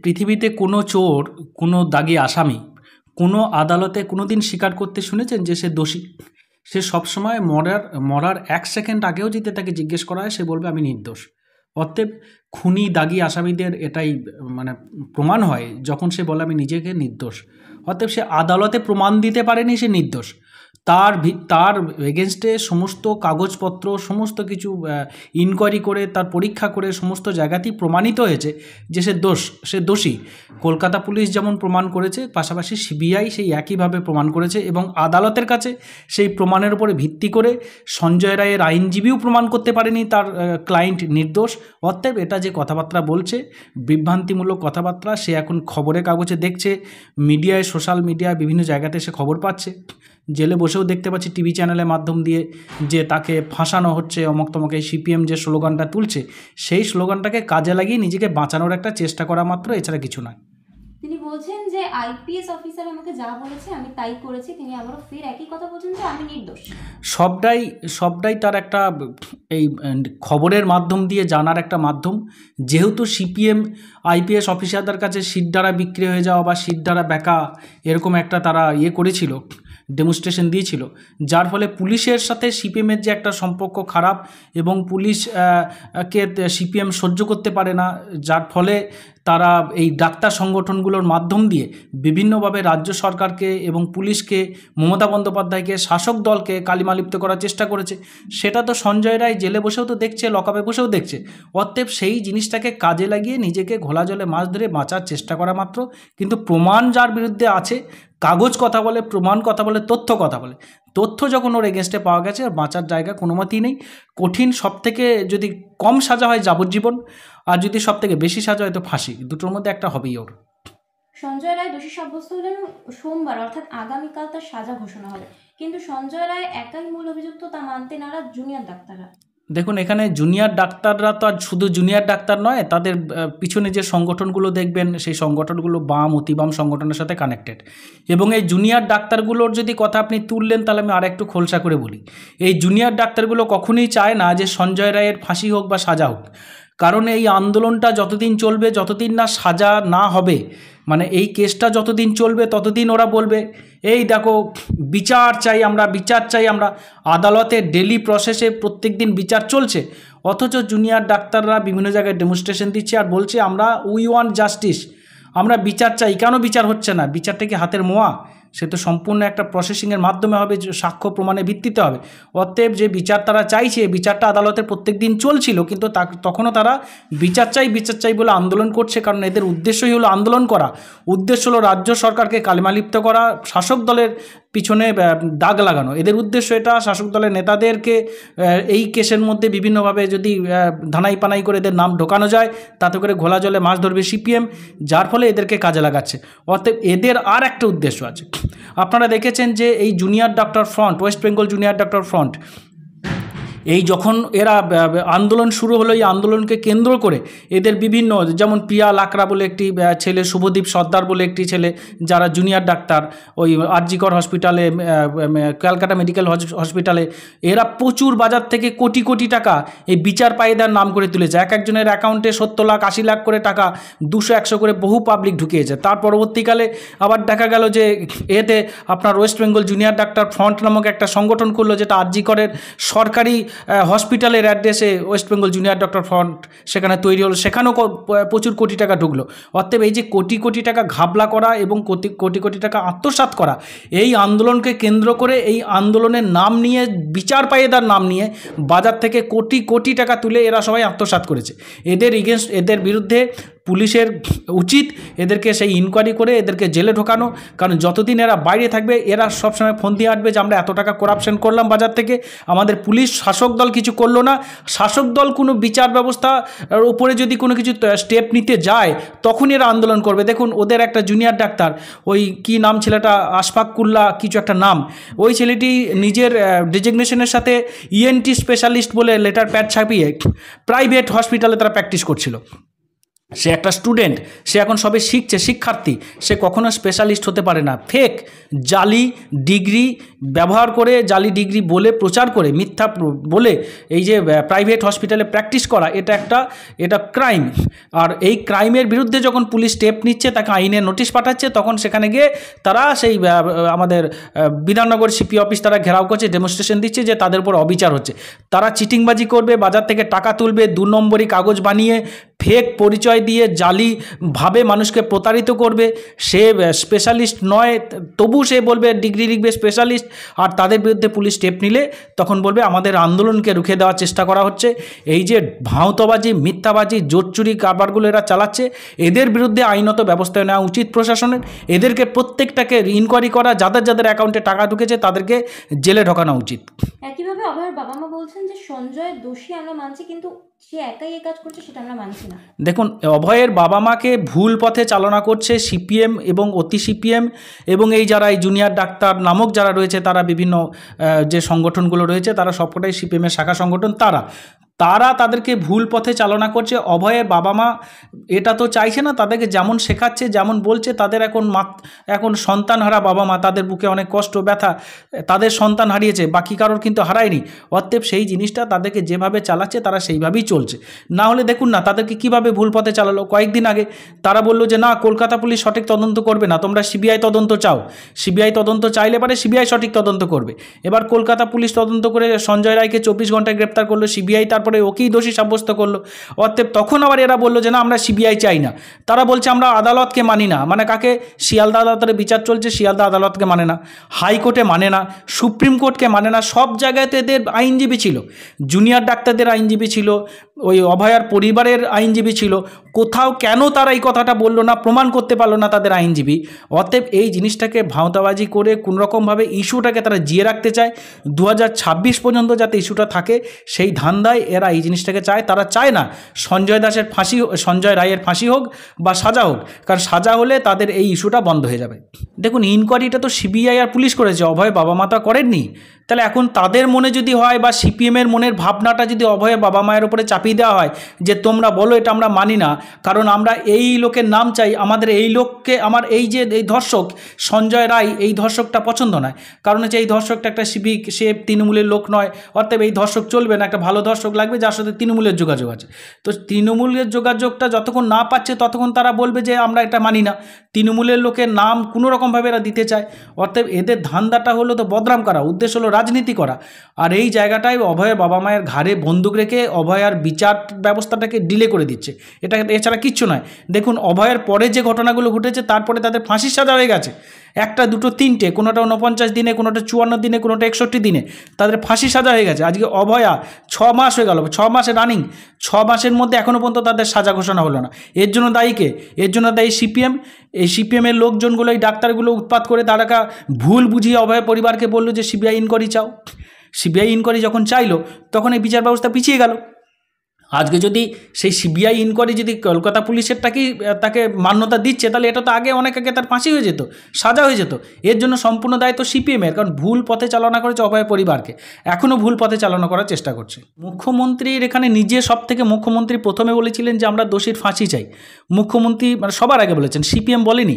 পৃথিবীতে কোনো চোর, কোনো দাগী আসামি কোনো আদালতে কোনো দিন স্বীকার করতে শুনেছেন যে সে দোষী? সে সবসময় মরার 1 সেকেন্ড আগেও যদি তাকে জিজ্ঞেস করা হয়, সে বলবে আমি নির্দোষ। অতএব খুনি দাগী আসামিদের এটাই মানে প্রমাণ হয় যখন সে বলে আমি নিজেকে নির্দোষ। অতএব সে আদালতে প্রমাণ দিতে পারেনি সে নির্দোষ। তার এগেনস্টে সমস্ত কাগজপত্র, সমস্ত কিছু ইনকোয়ারি করে, তার পরীক্ষা করে সমস্ত জায়গাতেই প্রমাণিত হয়েছে যে সে দোষী। কলকাতা পুলিশ যেমন প্রমাণ করেছে, পাশাপাশি সিবিআই সেই একইভাবে প্রমাণ করেছে এবং আদালতের কাছে সেই প্রমাণের উপরে ভিত্তি করে সঞ্জয় রায়ের আইনজীবীও প্রমাণ করতে পারেনি তার ক্লায়েন্ট নির্দোষ। অতএব এটা যে কথাবার্তা বলছে, বিভ্রান্তিমূলক কথাবার্তা, সে এখন খবরের কাগজে দেখছে, মিডিয়ায়, সোশ্যাল মিডিয়ায় বিভিন্ন জায়গাতে সে খবর পাচ্ছে, জেলে বসেও দেখতে পাচ্ছি টিভি চ্যানেলের মাধ্যম দিয়ে যে তাকে ফাঁসানো হচ্ছে, অমক তমক। এই সিপিএম যে স্লোগানটা তুলছে, সেই স্লোগানটাকে কাজে লাগিয়ে নিজেকে বাঁচানোর একটা চেষ্টা করা মাত্র, এছাড়া কিছু নয়। তিনি বলছেন যে আইপিএস অফিসার আমাকে যা বলেছে আমি তাই করেছি, তিনি আবারও ফের একই কথা বলছেন যে আমি নির্দোষ। সবটাই তার একটা এই খবরের মাধ্যম দিয়ে জানার একটা মাধ্যম। যেহেতু সিপিএম আইপিএস অফিসারদের কাছে সিটধারা বিক্রি হয়ে যাওয়া বা সিটধারা বেকা এরকম একটা তারা করেছিল, ডেমনস্ট্রেশন দিয়েছিল, যার ফলে পুলিশের সাথে সিপিএমের যে একটা সম্পর্ক খারাপ এবং পুলিশকে সিপিএম সহ্য করতে পারে না, যার ফলে তারা এই ডাক্তার সংগঠনগুলোর মাধ্যম দিয়ে বিভিন্নভাবে রাজ্য সরকারকে এবং পুলিশকে, মমতা বন্দ্যোপাধ্যায়কে, শাসক দলকে কালিমালিপ্ত করার চেষ্টা করেছে। সেটা তো সঞ্জয় রায় জেলে বসেও তো দেখছে, লকআপে বসেও দেখছে। অতএব সেই জিনিসটাকে কাজে লাগিয়ে নিজেকে ঘোলা জলে মাছ ধরে বাঁচার চেষ্টা করা মাত্র। কিন্তু প্রমাণ যার বিরুদ্ধে আছে, কাগজ কথা বলে, প্রমাণ কথা বলে, তথ্য কথা বলে, তথ্য যখন ওর এগেনস্টে পাওয়া গেছে, বাঁচার জায়গা কোনো মতেই নেই। কঠিন সবথেকে যদি কম সাজা হয় যাবজ্জীবন, আর যদি সবথেকে বেশি সাজা হয় তো ফাঁসি, দুটোর মধ্যে একটা হবেই ওর। সঞ্জয় রায় দোষী সাব্যস্ত হলেন সোমবার, অর্থাৎ আগামীকাল তার সাজা ঘোষণা হবে। কিন্তু সঞ্জয় রায় একাই মূল অভিযুক্ত, তা মানতে নারাজ জুনিয়র ডাক্তাররা। দেখুন, এখানে জুনিয়র ডাক্তাররা তো আর শুধু জুনিয়র ডাক্তার নয়, তাদের পিছনে যে সংগঠনগুলো দেখবেন, সেই সংগঠনগুলো বাম, অতিবাম সংগঠনের সাথে কানেক্টেড। এবং এই জুনিয়র ডাক্তারগুলোর যদি কথা আপনি তুললেন, তাহলে আমি আর একটু খোলসা করে বলি। এই জুনিয়র ডাক্তারগুলো কখনোই চায় না যে সঞ্জয় রায়ের ফাঁসি হোক বা সাজা হোক। কারণ এই আন্দোলনটা যতদিন চলবে, যতদিন না সাজা না হবে, মানে এই কেসটা যতদিন চলবে, ততদিন ওরা বলবে এই দেখো বিচার চাই আমরা, বিচার চাই আমরা। আদালতে ডেলি প্রসেসে প্রত্যেক দিন বিচার চলছে, অথচ জুনিয়র ডাক্তাররা বিভিন্ন জায়গায় ডেমনস্ট্রেশন দিচ্ছে আর বলছে আমরা উই ওয়ান্ট জাস্টিস, আমরা বিচার চাই। কেন বিচার হচ্ছে না? বিচারটা কি হাতের মোয়া? সে তো সম্পূর্ণ একটা প্রসেসিংয়ের মাধ্যমে হবে, সাক্ষ্য প্রমাণের ভিত্তিতে হবে। অতএব যে বিচার তারা চাইছে, বিচারটা আদালতে প্রত্যেক দিন চলছিল, কিন্তু তখনও তারা বিচার চাই বলে আন্দোলন করছে। কারণ এদের উদ্দেশ্যই হলো আন্দোলন করা, উদ্দেশ্য হলো রাজ্য সরকারকে কালিমালিপ্ত করা, শাসক দলের পিছনে দাগ লাগানো। এদের উদ্দেশ্য এটা, শাসক দলের নেতাদেরকে এই কেসের মধ্যে বিভিন্নভাবে যদি ধানাই পানাই করে এদের নাম ঢোকানো যায়, তাতে করে ঘোলা জলে মাছ ধরবে সিপিএম, যার ফলে এদেরকে কাজে লাগাচ্ছে। অতএব এদের আর একটা উদ্দেশ্য আছে। আপনারা দেখেছেন যে এই junior doctor front, West Bengal junior doctor front, এই যখন এরা আন্দোলন শুরু হলো, এই আন্দোলনকে কেন্দ্র করে এদের বিভিন্ন, যেমন প্রিয়া লাকড়া বলে একটি ছেলে, শুভদীপ সর্দার বলে একটি ছেলে, যারা জুনিয়র ডাক্তার ওই আরজিকর হসপিটালে, ক্যালকাটা মেডিকেল হসপিটালে, এরা প্রচুর বাজার থেকে কোটি কোটি টাকা এই বিচার পাইয়েদার নাম করে তুলেছে। এক একজনের অ্যাকাউন্টে 70 লাখ 80 লাখ করে টাকা, 200-100 করে বহু পাবলিক ঢুকিয়েছে। তার পরবর্তীকালে আবার দেখা গেল যে এতে আপনার West Bengal junior doctor front নামক একটা সংগঠন করলো, যেটা আরজিকরের সরকারি হসপিটালের অ্যাড্রেসে West Bengal junior doctor front সেখানে তৈরি হলো, সেখানেও প্রচুর কোটি টাকা ঢুকলো। অতএব এই যে কোটি কোটি টাকা ঘাবলা করা এবং কোটি কোটি টাকা আত্মসাৎ করা, এই আন্দোলনকে কেন্দ্র করে, এই আন্দোলনের নাম নিয়ে, বিচার পাইয়েদার নাম নিয়ে বাজার থেকে কোটি কোটি টাকা তুলে এরা সবাই আত্মসাৎ করেছে। এদের বিরুদ্ধে পুলিশের উচিত এদেরকে সেই ইনকোয়ারি করে এদেরকে জেলে ঢোকানো। কারণ যতদিন এরা বাইরে থাকবে, এরা সবসময় ফোন দিয়ে আসবে যে আমরা এত টাকা করাপশন করলাম বাজার থেকে, আমাদের পুলিশ, শাসক দল কিছু করলো না। শাসক দল কোনো বিচার ব্যবস্থার উপরে যদি কোনো কিছু স্টেপ নিতে যায়, তখন এরা আন্দোলন করবে। দেখুন, ওদের একটা জুনিয়র ডাক্তার, ওই কি নাম ছেলেটা, আশফাকুল্লাহ কিছু একটা নাম, ওই ছেলেটি নিজের ডেজিগনেশনের সাথে ইএনটি স্পেশালিস্ট বলে লেটার প্যাড ছাপিয়ে প্রাইভেট হসপিটালে তারা প্র্যাকটিস করছিল। সে একটা স্টুডেন্ট, সে এখন সবে শিখছে, শিক্ষার্থী, সে কখনো স্পেশালিস্ট হতে পারে না। ফেক জালি ডিগ্রি ব্যবহার করে, জালি ডিগ্রি বলে প্রচার করে, মিথ্যা বলে এই যে প্রাইভেট হসপিটালে প্র্যাকটিস করা, এটা ক্রাইম। আর এই ক্রাইমের বিরুদ্ধে যখন পুলিশ স্টেপ নিচ্ছে, তাকে আইনের নোটিশ পাঠাচ্ছে, তখন সেখানে গিয়ে তারা সেই আমাদের বিধাননগর সিপি অফিস তারা ঘেরাও করছে, ডেমনস্ট্রেশন দিচ্ছে যে তাদের উপর অবিচার হচ্ছে। তারা চিটিংবাজি করবে, বাজার থেকে টাকা তুলবে, 2 নম্বরি কাগজ বানিয়ে ফেক পরিচয় দিয়ে জালিভাবে মানুষকে প্রতারিত করবে। সে স্পেশালিস্ট নয়, তবু সে বলবে ডিগ্রি লিখবে স্পেশালিস্ট। আর তাদের বিরুদ্ধে পুলিশ স্টেপ নিলে তখন বলবে আমাদের আন্দোলনকে রুখে দেওয়ার চেষ্টা করা হচ্ছে। এই যে ভাঁওতাবাজি, মিথ্যাবাজি, জোরচুরি কারবারগুলো এরা চালাচ্ছে, এদের বিরুদ্ধে আইনত ব্যবস্থা নেওয়া উচিত প্রশাসনের। এদেরকে প্রত্যেকটাকে ইনকোয়ারি করা, যাদের যাদের অ্যাকাউন্টে টাকা ঢুকেছে তাদেরকে জেলে ঢোকানো উচিত। একইভাবে অভয়ের বাবা মা বলছেন যে সঞ্জয় দোষী আমরা মানছি, কিন্তু সে একাই এই কাজ করছে সেটা আমরা মানছি না। দেখুন, অভয়ের বাবা মাকে ভুল পথে চালনা করছে সিপিএম এবং অতি সিপিএম এবং এই যারা এই জুনিয়র ডাক্তার নামক যারা রয়েছে, তারা বিভিন্ন যে সংগঠনগুলো রয়েছে, তারা সবকটাই সিপিএমের শাখা সংগঠন। তারা তাদেরকে ভুল পথে চালনা করছে। অভয়ের বাবা মা এটা তো চাইছে না, তাদেরকে যেমন শেখাচ্ছে, যেমন বলছে, তাদের এখন সন্তানহারা বাবা মা, তাদের বুকে অনেক কষ্ট ব্যথা, তাদের সন্তান হারিয়েছে, বাকি কারোর কিন্তু হারায়নি। অতএব সেই জিনিসটা তাদেরকে যেভাবে চালাচ্ছে তারা সেইভাবেই চলছে। না হলে দেখুন না তাদেরকে কিভাবে ভুল পথে চালালো। কয়েকদিন আগে তারা বললো যে না, কলকাতা পুলিশ সঠিক তদন্ত করবে না, তোমরা সিবিআই তদন্ত চাও। সিবিআই তদন্ত চাইলে পারে সিবিআই সঠিক তদন্ত করবে। এবার কলকাতা পুলিশ তদন্ত করে সঞ্জয় রায়কে 24 ঘন্টায় গ্রেপ্তার করলো সিবিআই, তারপরে ওকেই দোষী সাব্যস্ত করলো। অতএব তখন আবার এরা বললো যে না, আমরা সিবিআই চাই না। তারা বলছে আমরা আদালতকে মানি না। মানে কাকে? শিয়ালদা আদালতের বিচার চলছে, শিয়ালদা আদালতকে মানে না, হাইকোর্টে মানে না, সুপ্রিম কোর্টকে মানে না। সব জায়গাতে এদের আইনজীবী ছিল, জুনিয়র ডাক্তারদের আইনজীবী ছিল, ওই অভয়ার পরিবারের আইনজীবী ছিল। কোথাও কেন তারা এই কথাটা বললো না, প্রমাণ করতে পারলো না তাদের আইনজীবী? অতএব এই জিনিসটাকে ভাঁওতাবাজি করে কোনোরকমভাবে ইস্যুটাকে তারা জিয়ে রাখতে চায়, 2026 পর্যন্ত যাতে ইস্যুটা থাকে, সেই ধান্দায় এরা এই জিনিসটাকে চায়। তারা চায় না সঞ্জয় রায়ের ফাঁসি হোক বা সাজা হোক, কারণ সাজা হলে তাদের এই ইস্যুটা বন্ধ হয়ে যাবে। দেখুন, ইনকোয়ারিটা তো সিবিআই আর পুলিশ করেছে, অভয় বাবা মা তা করেননি। তাহলে এখন তাদের মনে যদি হয়, বা সিপিএমের মনের ভাবনাটা যদি অভয়ের বাবা মায়ের উপরে চাপিয়ে দেওয়া হয় যে তোমরা বলো এটা আমরা মানি না, কারণ আমরা এই লোকের নাম চাই, আমাদের এই লোককে, আমার এই যে এই ধর্ষক সঞ্জয় রায়, এই ধর্ষকটা পছন্দ নয়, কারণ হচ্ছে এই ধর্ষকটা একটা সিভিক, সে তৃণমূলের লোক নয়, অর্থাৎ এই ধর্ষক চলবে না, একটা ভালো ধর্ষক লাগবে যার সাথে তৃণমূলের যোগাযোগ আছে। তো তৃণমূলের যোগাযোগটা যতক্ষণ না পাচ্ছে ততক্ষণ তারা বলবে যে আমরা এটা মানি না। তৃণমূলের লোকের নাম কোনোরকমভাবে এরা দিতে চায়। অর্থাৎ এদের ধান্দাটা হলো তো বদনাম করা, উদ্দেশ্য হলো রাজনীতি করা। আর এই জায়গাটায় অভয়ের বাবা মায়ের ঘাড়ে বন্দুক রেখে অভয়ার বিচার ব্যবস্থাটাকে ডিলে করে দিচ্ছে, এটা এছাড়া কিচ্ছু নয়। দেখুন, অভয়ের পরে যে ঘটনাগুলো ঘটেছে, তারপরে তাদের ফাঁসির সাজা হয়ে গেছে, 1, 2, 3, কোনোটা 49 দিনে, কোনোটা 54 দিনে, কোনোটা 61 দিনে তাদের ফাঁসি সাজা হয়ে গেছে। আজকে অভয়া 6 মাস হয়ে গেল, 6 মাসে রানিং, 6 মাসের মধ্যে এখনও পর্যন্ত তাদের সাজা ঘোষণা হলো না। এর জন্য দায়ী কে? এর জন্য দায়ী সিপিএম। এই সিপিএমের লোকজনগুলো, এই ডাক্তারগুলো উৎপাত করে তারা ভুল বুঝিয়ে অভয় পরিবারকে বললো যে সিবিআই ইনকোয়ারি চাও। সিবিআই ইনকোয়ারি যখন চাইলো তখন এই বিচার ব্যবস্থা পিছিয়ে গেল। আজকে যদি সেই সিবিআই ইনকোয়ারি যদি কলকাতা পুলিশের তাকে মান্যতা দিচ্ছে, তাহলে এটা তো অনেক আগে তার ফাঁসি হয়ে যেত, সাজা হয়ে যেত। এর জন্য সম্পূর্ণ দায়িত্ব সিপিএমের, কারণ ভুল পথে চালনা করেছে অভয় পরিবারকে, এখনও ভুল পথে চালনা করার চেষ্টা করছে। মুখ্যমন্ত্রীর এখানে মুখ্যমন্ত্রী প্রথমে বলেছিলেন যে আমরা দোষীর ফাঁসি চাই। মুখ্যমন্ত্রী মানে সবার আগে বলেছেন, সিপিএম বলেনি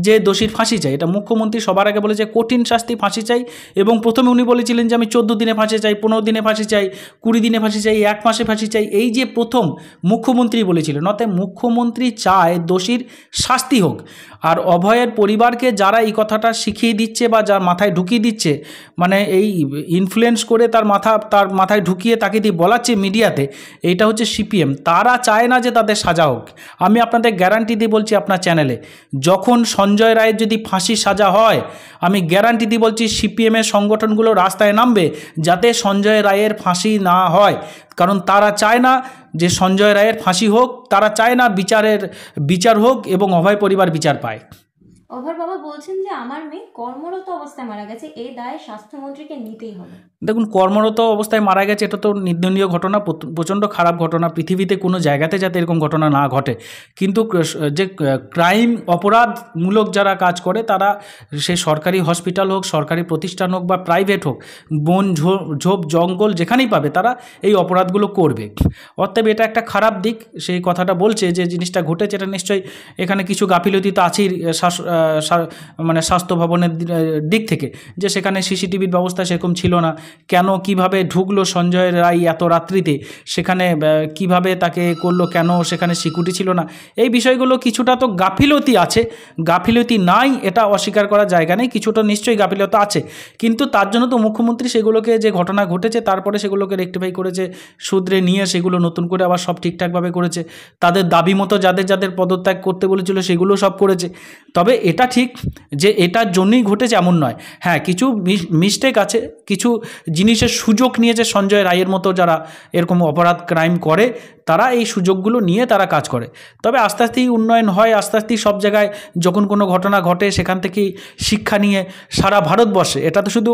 যে দোষীর ফাঁসি চাই, এটা মুখ্যমন্ত্রী সবার আগে বলেছে কঠিন শাস্তি ফাঁসি চাই। এবং প্রথমে উনি বলেছিলেন যে আমি 14 দিনে ফাঁসি চাই, 15 দিনে ফাঁসি চাই, 20 দিনে ফাঁসি চাই, 1 মাসে ফাঁসি চাই। এই যে প্রথম মুখ্যমন্ত্রী বলেছিলেন, অতএব মুখ্যমন্ত্রী চায় দোষীর শাস্তি হোক। আর অভয়ের পরিবারকে যারা এই কথাটা শিখিয়ে দিচ্ছে বা যার মাথায় ঢুকিয়ে দিচ্ছে, মানে এই ইনফ্লুয়েন্স করে তার মাথায় ঢুকিয়ে তাকে দিয়ে বলাচ্ছে মিডিয়াতে, এইটা হচ্ছে সিপিএম। তারা চায় না যে তাদের সাজা হোক। আমি আপনাদের গ্যারান্টি দিয়ে বলছি আপনার চ্যানেলে, যখন সঞ্জয় রায়ের যদি ফাঁসি সাজা হয়, আমি গ্যারান্টি দিয়ে বলছি সিপিএমের সংগঠনগুলো রাস্তায় নামবে যাতে সঞ্জয় রায়ের ফাঁসি না হয়। কারণ তারা চায় না যে সঞ্জয় রায়ের ফাঁসি হোক, তারা চায় না বিচার হোক এবং অভয় পরিবার বিচার পায়। অভয় বাবা বলছেন যে আমার মেয়ে কর্মরত অবস্থায় মারা গেছে, এই দায় স্বাস্থ্যমন্ত্রীকে নিতেই হবে। দেখুন, কর্মরত অবস্থায় মারা গেছে, এটা তো নিন্দনীয় ঘটনা, প্রচণ্ড খারাপ ঘটনা। পৃথিবীতে কোনো জায়গাতে যাতে এরকম ঘটনা না ঘটে, কিন্তু যে ক্রাইম অপরাধমূলক যারা কাজ করে তারা, সে সরকারি হসপিটাল হোক, সরকারি প্রতিষ্ঠান হোক বা প্রাইভেট হোক, বন ঝোপ জঙ্গল যেখানেই পাবে তারা এই অপরাধগুলো করবে। অতএব এটা একটা খারাপ দিক। সেই কথাটা বলছে যে জিনিসটা ঘটেছে, এটা নিশ্চয়ই এখানে কিছু গাফিলতি তো আছেই মানে স্বাস্থ্য ভবনের দিক থেকে, যে সেখানে সিসিটিভির ব্যবস্থা সেরকম ছিল না। কেন কিভাবে ঢুকলো সঞ্জয় রায় এত রাত্রিতে সেখানে, কিভাবে তাকে করলো, কেন সেখানে সিকিউরিটি ছিল না, এই বিষয়গুলো কিছুটা তো গাফিলতি আছে। গাফিলতি নাই এটা অস্বীকার করার জায়গা নেই, কিছুটা নিশ্চয়ই গাফিলতি আছে। কিন্তু তার জন্য তো মুখ্যমন্ত্রী সেগুলোকে, যে ঘটনা ঘটেছে তারপরে সেগুলোকে রেকটিফাই করেছে, শুধরে নিয়ে সেগুলো নতুন করে আবার সব ঠিকঠাকভাবে করেছে। তাদের দাবি মতো যাদের যাদের পদত্যাগ করতে বলেছিল সেগুলো সব করেছে। তবে এটা ঠিক যে এটার জন্যই ঘটেছে এমন নয়। হ্যাঁ, কিছু মিস্টেক আছে, কিছু জিনিসের সুযোগ নিয়েছে সঞ্জয় রায়ের মতো যারা এরকম অপরাধ ক্রাইম করে, তারা এই সুযোগগুলো নিয়ে তারা কাজ করে। তবে আস্তে আস্তেই উন্নয়ন হয়, আস্তে আস্তেই সব জায়গায় যখন কোনো ঘটনা ঘটে সেখান থেকেই শিক্ষা নিয়ে সারা ভারতবর্ষে, এটা তো শুধু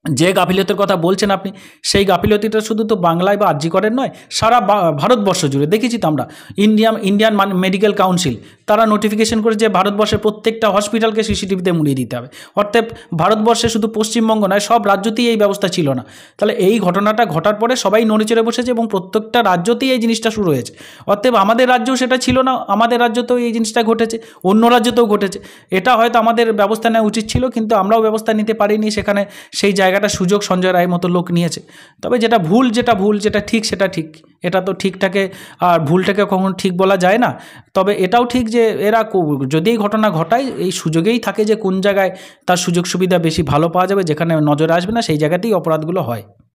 যে গাফিলতির কথা বলছেন আপনি, সেই গাফিলতিটা শুধু তো বাংলায় বা আরজি করেন নয়, সারা ভারতবর্ষ জুড়ে দেখেছি তো আমরা। ইন্ডিয়ান মেডিকেল কাউন্সিল তারা নোটিফিকেশন করে যে ভারতবর্ষের প্রত্যেকটা হসপিটালকে সিসিটিভিতে মুড়িয়ে দিতে হবে। অর্থাৎ ভারতবর্ষে শুধু পশ্চিমবঙ্গ নয়, সব রাজ্যতেই এই ব্যবস্থা ছিল না। তাহলে এই ঘটনাটা ঘটার পরে সবাই নড়েচড়ে বসেছে এবং প্রত্যেকটা রাজ্যতেই এই জিনিসটা শুরু হয়েছে। অতএব আমাদের রাজ্যেও সেটা ছিল না, আমাদের রাজ্যতেও এই জিনিসটা ঘটেছে, অন্য রাজ্যতেও ঘটেছে। এটা হয়তো আমাদের ব্যবস্থা নেওয়া উচিত ছিল, কিন্তু আমরাও ব্যবস্থা নিতে পারিনি। সেখানে সেই জায়গাটা সুযোগ সঞ্জয় রায়ের মতো লোক নিয়েছে। তবে যেটা ভুল, যেটা ঠিক সেটা ঠিক। এটা তো ঠিকটাকে আর ভুলটাকে কখনো ঠিক বলা যায় না। তবে এটাও ঠিক যে এরা যদি এই ঘটনা ঘটায়, এই সুযোগেই থাকে যে কোন জায়গায় তার সুযোগ সুবিধা বেশি ভালো পাওয়া যাবে, যেখানে নজরে আসবে না সেই জায়গাতেই অপরাধগুলো হয়।